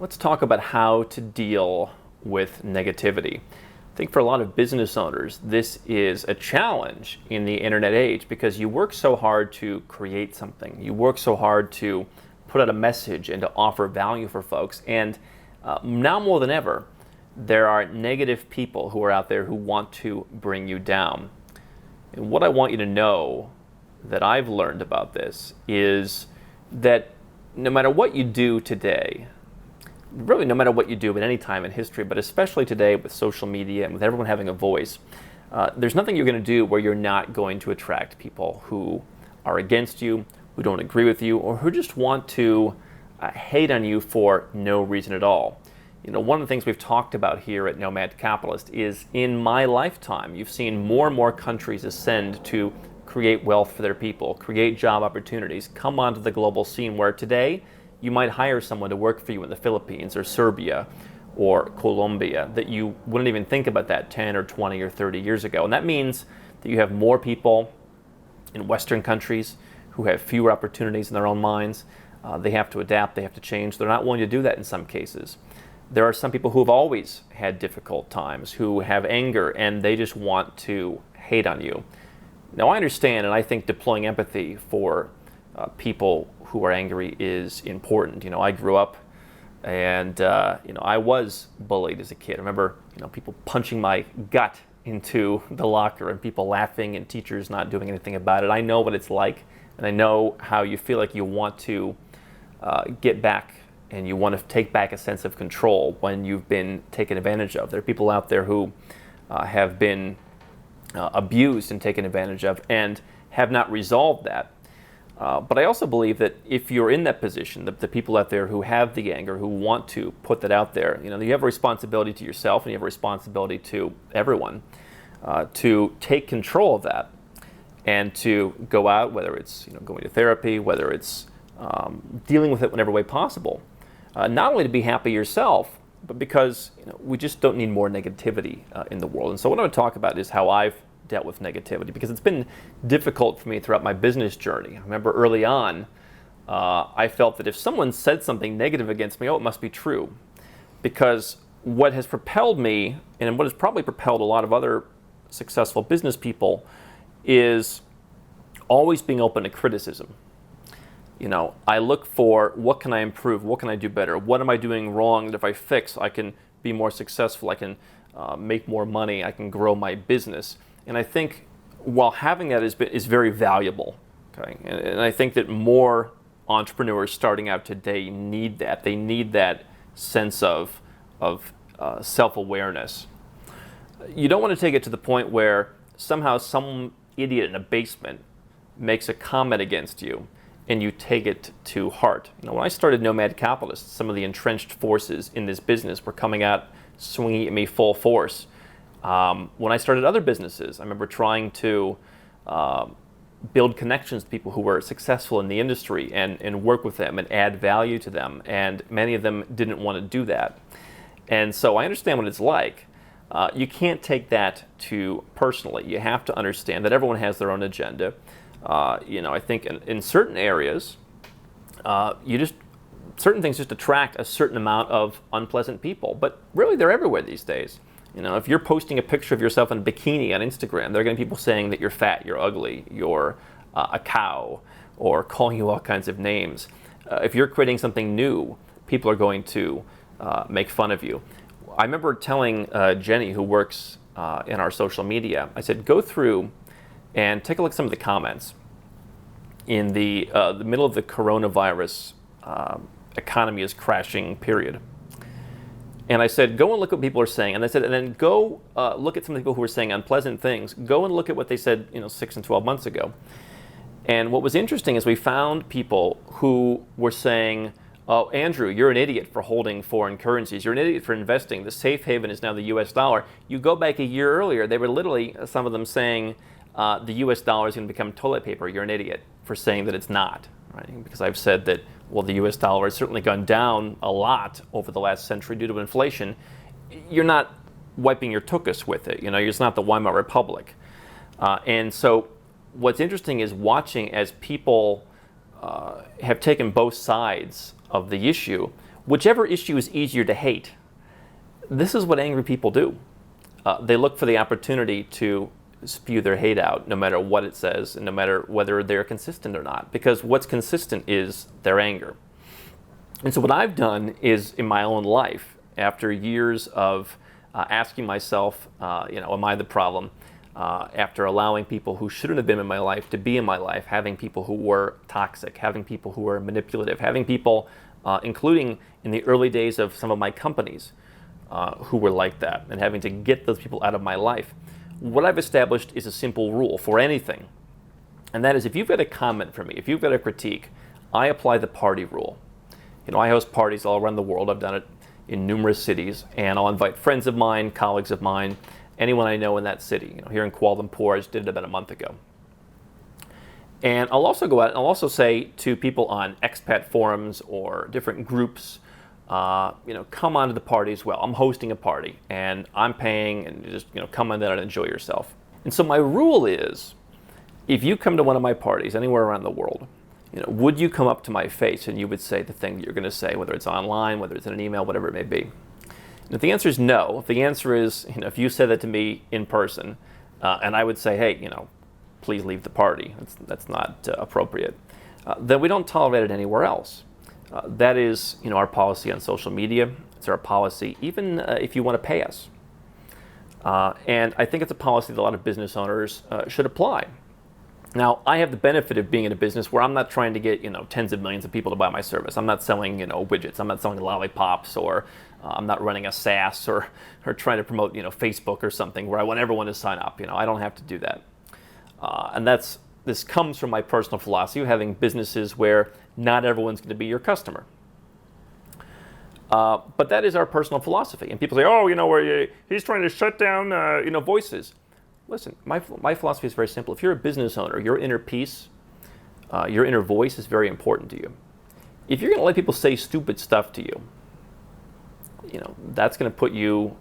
Let's talk about how to deal with negativity. I think for a lot of business owners, this is a challenge in the internet age because you work so hard to create something. You work so hard to put out a message and to offer value for folks. And now more than ever, there are negative people who are out there who want to bring you down. And what I want you to know that I've learned about this is that no matter what you do today, really no matter what you do at any time in history, but especially today with social media and with everyone having a voice, there's nothing you're going to do where you're not going to attract people who are against you, who don't agree with you, or who just want to hate on you for no reason at all. You know, one of the things we've talked about here at Nomad Capitalist is in my lifetime, you've seen more and more countries ascend to create wealth for their people, create job opportunities, come onto the global scene where today you might hire someone to work for you in the Philippines or Serbia or Colombia that you wouldn't even think about that 10 or 20 or 30 years ago. And that means that you have more people in Western countries who have fewer opportunities in their own minds. They have to adapt, they have to change. They're not willing to do that in some cases. There are some people who have always had difficult times, who have anger, and they just want to hate on you. Now, I understand, and I think deploying empathy for people who are angry is important. You know, I grew up and, I was bullied as a kid. I remember, people punching my gut into the locker and people laughing and teachers not doing anything about it. I know what it's like, and I know how you feel like you want to get back and you want to take back a sense of control when you've been taken advantage of. There are people out there who have been abused and taken advantage of and have not resolved that. But I also believe that if you're in that position, the people out there who have the anger, who want to put that out there, you have a responsibility to yourself and you have a responsibility to everyone to take control of that and to go out, whether it's going to therapy, whether it's dealing with it in every way possible. Not only to be happy yourself, but because we just don't need more negativity in the world. And so what I want to talk about is how I've dealt with negativity, because it's been difficult for me throughout my business journey. I remember early on, I felt that if someone said something negative against me, it must be true. Because what has propelled me, and what has probably propelled a lot of other successful business people, is always being open to criticism. I look for what can I improve, what can I do better, what am I doing wrong that if I fix, I can be more successful, I can make more money, I can grow my business. And I think while having that is very valuable, okay, and I think that more entrepreneurs starting out today need that. They need that sense of self-awareness. You don't want to take it to the point where somehow some idiot in a basement makes a comment against you and you take it to heart. When I started Nomad Capitalist, some of the entrenched forces in this business were coming out swinging at me full force. When I started other businesses, I remember trying to build connections to people who were successful in the industry and work with them and add value to them, and many of them didn't want to do that. And so I understand what it's like. You can't take that too personally. You have to understand that everyone has their own agenda. I think in certain areas, certain things just attract a certain amount of unpleasant people, but really they're everywhere these days. If you're posting a picture of yourself in a bikini on Instagram, there are going to be people saying that you're fat, you're ugly, you're a cow, or calling you all kinds of names. If you're creating something new, people are going to make fun of you. I remember telling Jenny, who works in our social media, I said, go through and take a look at some of the comments. In the middle of the coronavirus economy is crashing period. And I said, go and look at what people are saying. And I said, and then go look at some of the people who are saying unpleasant things. Go and look at what they said 6 and 12 months ago. And what was interesting is we found people who were saying, oh, Andrew, you're an idiot for holding foreign currencies. You're an idiot for investing. The safe haven is now the US dollar. You go back a year earlier, they were literally, some of them saying, the US dollar is going to become toilet paper. You're an idiot for saying that it's not. Right? Because I've said that, well, the US dollar has certainly gone down a lot over the last century due to inflation. You're not wiping your tuchus with it. It's not the Weimar Republic. And so what's interesting is watching as people have taken both sides of the issue, whichever issue is easier to hate. This is what angry people do. They look for the opportunity to spew their hate out, no matter what it says, and no matter whether they're consistent or not, because what's consistent is their anger. And so what I've done is, in my own life, after years of asking myself, am I the problem? After allowing people who shouldn't have been in my life to be in my life, having people who were toxic, having people who were manipulative, having people, including in the early days of some of my companies, who were like that, and having to get those people out of my life. What I've established is a simple rule for anything, and that is, if you've got a comment for me, if you've got a critique, I apply the party rule. I host parties all around the world. I've done it in numerous cities, and I'll invite friends of mine, colleagues of mine, anyone I know in that city. Here in Kuala Lumpur, I just did it about a month ago. And I'll also go out and I'll also say to people on expat forums or different groups, come onto the party as well. I'm hosting a party and I'm paying, and just come on there and enjoy yourself. And so my rule is, if you come to one of my parties anywhere around the world, would you come up to my face and you would say the thing that you're going to say, whether it's online, whether it's in an email, whatever it may be? And if the answer is no, if the answer is, if you said that to me in person, and I would say, hey, please leave the party, that's not appropriate, then we don't tolerate it anywhere else. That is, our policy on social media. It's our policy, even if you want to pay us. And I think it's a policy that a lot of business owners should apply. Now, I have the benefit of being in a business where I'm not trying to get, tens of millions of people to buy my service. I'm not selling, widgets. I'm not selling lollipops, or I'm not running a SaaS or trying to promote, Facebook or something where I want everyone to sign up. I don't have to do that. And this comes from my personal philosophy of having businesses where not everyone's going to be your customer. But that is our personal philosophy. And people say, he's trying to shut down, voices. Listen, my philosophy is very simple. If you're a business owner, your inner peace, your inner voice is very important to you. If you're going to let people say stupid stuff to you, that's going to put you,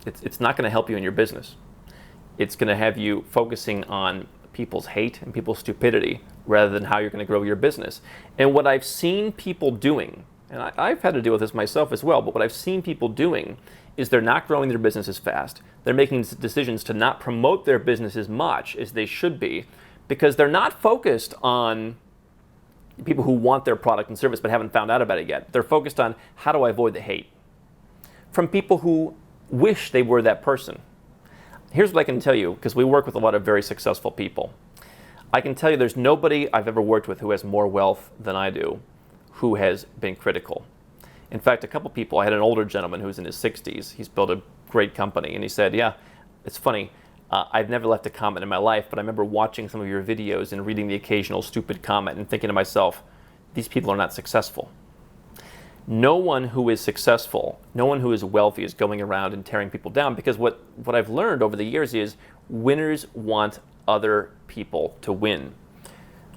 it's not going to help you in your business. It's going to have you focusing on people's hate and people's stupidity rather than how you're going to grow your business. And what I've seen people doing, and I've had to deal with this myself as well, but what I've seen people doing is they're not growing their business as fast. They're making decisions to not promote their business as much as they should be because they're not focused on people who want their product and service but haven't found out about it yet. They're focused on, how do I avoid the hate from people who wish they were that person. Here's what I can tell you, because we work with a lot of very successful people. I can tell you there's nobody I've ever worked with who has more wealth than I do who has been critical. In fact, a couple people, I had an older gentleman who's in his 60s. He's built a great company, and he said, yeah, it's funny. I've never left a comment in my life, but I remember watching some of your videos and reading the occasional stupid comment and thinking to myself, these people are not successful. No one who is successful, no one who is wealthy is going around and tearing people down, because what I've learned over the years is winners want other people to win.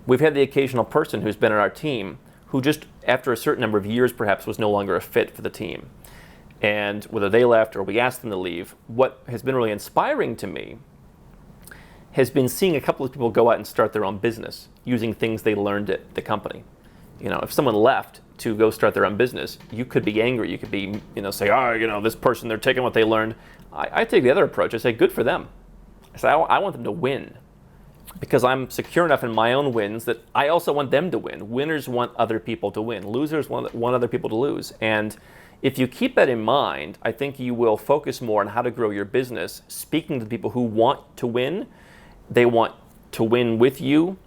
We've had the occasional person who's been on our team who just, after a certain number of years perhaps, was no longer a fit for the team. And whether they left or we asked them to leave, what has been really inspiring to me has been seeing a couple of people go out and start their own business using things they learned at the company. If someone left to go start their own business, you could be angry. You could be, say, this person, they're taking what they learned. I take the other approach. I say, good for them. I say, I want them to win, because I'm secure enough in my own wins that I also want them to win. Winners want other people to win. Losers want other people to lose. And if you keep that in mind, I think you will focus more on how to grow your business, speaking to people who want to win. They want to win with you,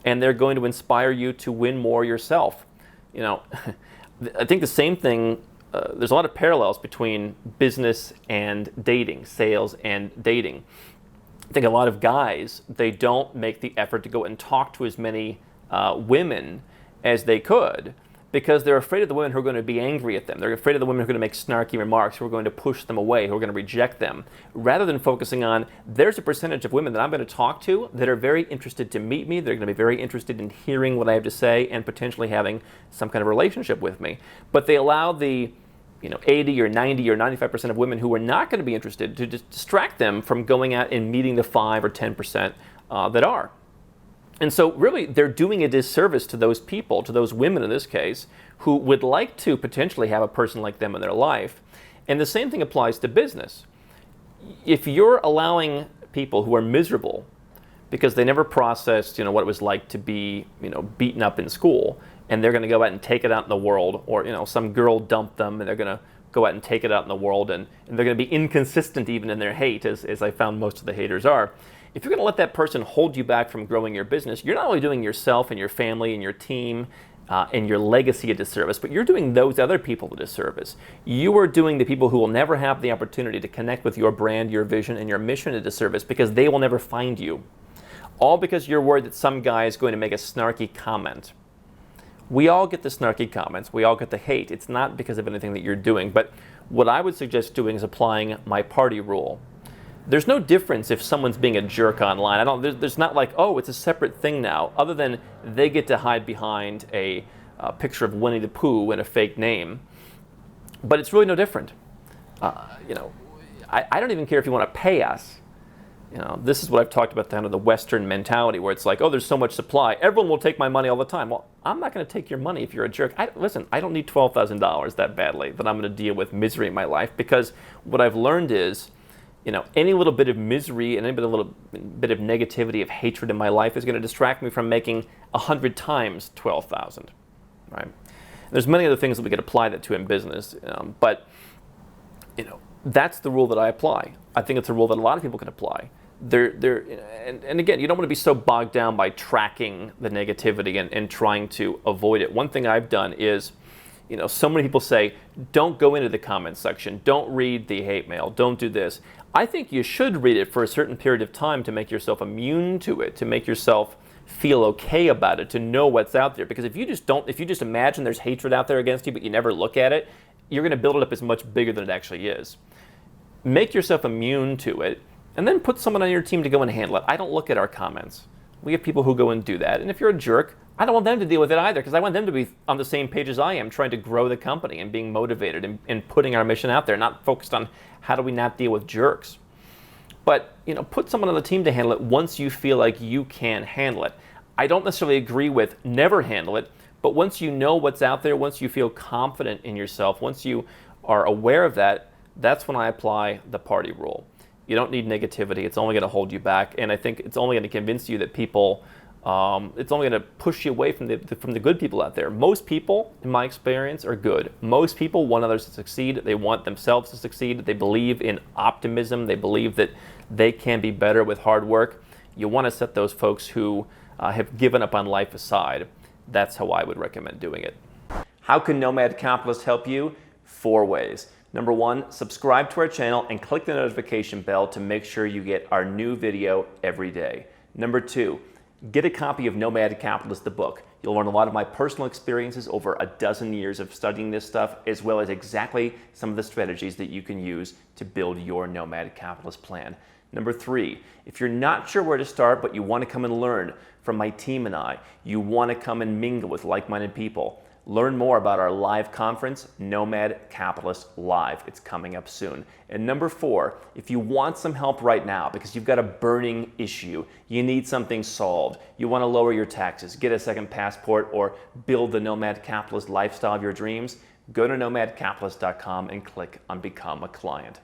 and they're going to inspire you to win more yourself. I think the same thing, there's a lot of parallels between business and dating, sales and dating. I think a lot of guys, they don't make the effort to go and talk to as many women as they could, because they're afraid of the women who are going to be angry at them. They're afraid of the women who are going to make snarky remarks, who are going to push them away, who are going to reject them, rather than focusing on, there's a percentage of women that I'm going to talk to that are very interested to meet me. They're going to be very interested in hearing what I have to say and potentially having some kind of relationship with me. But they allow the 80 or 90 or 95% of women who are not going to be interested to just distract them from going out and meeting the 5 or 10% that are. And so really they're doing a disservice to those people, to those women in this case, who would like to potentially have a person like them in their life. And the same thing applies to business. If you're allowing people who are miserable because they never processed, what it was like to be, beaten up in school, and they're going to go out and take it out in the world, or, some girl dumped them and they're going to go out and take it out in the world, and they're going to be inconsistent even in their hate, as I found most of the haters are. If you're going to let that person hold you back from growing your business, you're not only doing yourself and your family and your team and your legacy a disservice, but you're doing those other people a disservice. You are doing the people who will never have the opportunity to connect with your brand, your vision, and your mission a disservice, because they will never find you. All because you're worried that some guy is going to make a snarky comment. We all get the snarky comments. We all get the hate. It's not because of anything that you're doing. But what I would suggest doing is applying my party rule. There's no difference if someone's being a jerk online. There's not like, oh, it's a separate thing now, other than they get to hide behind a picture of Winnie the Pooh and a fake name. But it's really no different. I don't even care if you want to pay us. This is what I've talked about, kind of the Western mentality, where it's like, oh, there's so much supply. Everyone will take my money all the time. Well, I'm not going to take your money if you're a jerk. Listen, I don't need $12,000 that badly that I'm going to deal with misery in my life, because what I've learned is, any little bit of misery and any little bit of negativity, of hatred in my life is going to distract me from making 100 times 12,000, right? There's many other things that we could apply that to in business, but that's the rule that I apply. I think it's a rule that a lot of people can apply. And again, you don't want to be so bogged down by tracking the negativity and trying to avoid it. One thing I've done is, so many people say, don't go into the comments section, don't read the hate mail, don't do this. I think you should read it for a certain period of time to make yourself immune to it, to make yourself feel okay about it, to know what's out there. Because if you just imagine there's hatred out there against you, but you never look at it, you're going to build it up as much bigger than it actually is. Make yourself immune to it, and then put someone on your team to go and handle it. I don't look at our comments. We have people who go and do that. And if you're a jerk, I don't want them to deal with it either, because I want them to be on the same page as I am, trying to grow the company and being motivated and putting our mission out there, not focused on how do we not deal with jerks. But, put someone on the team to handle it once you feel like you can handle it. I don't necessarily agree with never handle it, but once you know what's out there, once you feel confident in yourself, once you are aware of that, that's when I apply the party rule. You don't need negativity. It's only going to hold you back. And I think it's only going to convince you that people, it's only going to push you away from the good people out there. Most people, in my experience, are good. Most people want others to succeed. They want themselves to succeed. They believe in optimism. They believe that they can be better with hard work. You want to set those folks who have given up on life aside. That's how I would recommend doing it. How can Nomad Capitalist help you? 4 ways. Number 1, subscribe to our channel and click the notification bell to make sure you get our new video every day. Number 2, get a copy of Nomad Capitalist, the book. You'll learn a lot of my personal experiences over a dozen years of studying this stuff, as well as exactly some of the strategies that you can use to build your Nomad Capitalist plan. Number 3, if you're not sure where to start, but you want to come and learn from my team and I, you want to come and mingle with like-minded people, learn more about our live conference, Nomad Capitalist Live. It's coming up soon. And number 4, if you want some help right now because you've got a burning issue, you need something solved, you want to lower your taxes, get a second passport, or build the Nomad Capitalist lifestyle of your dreams, go to nomadcapitalist.com and click on Become a Client.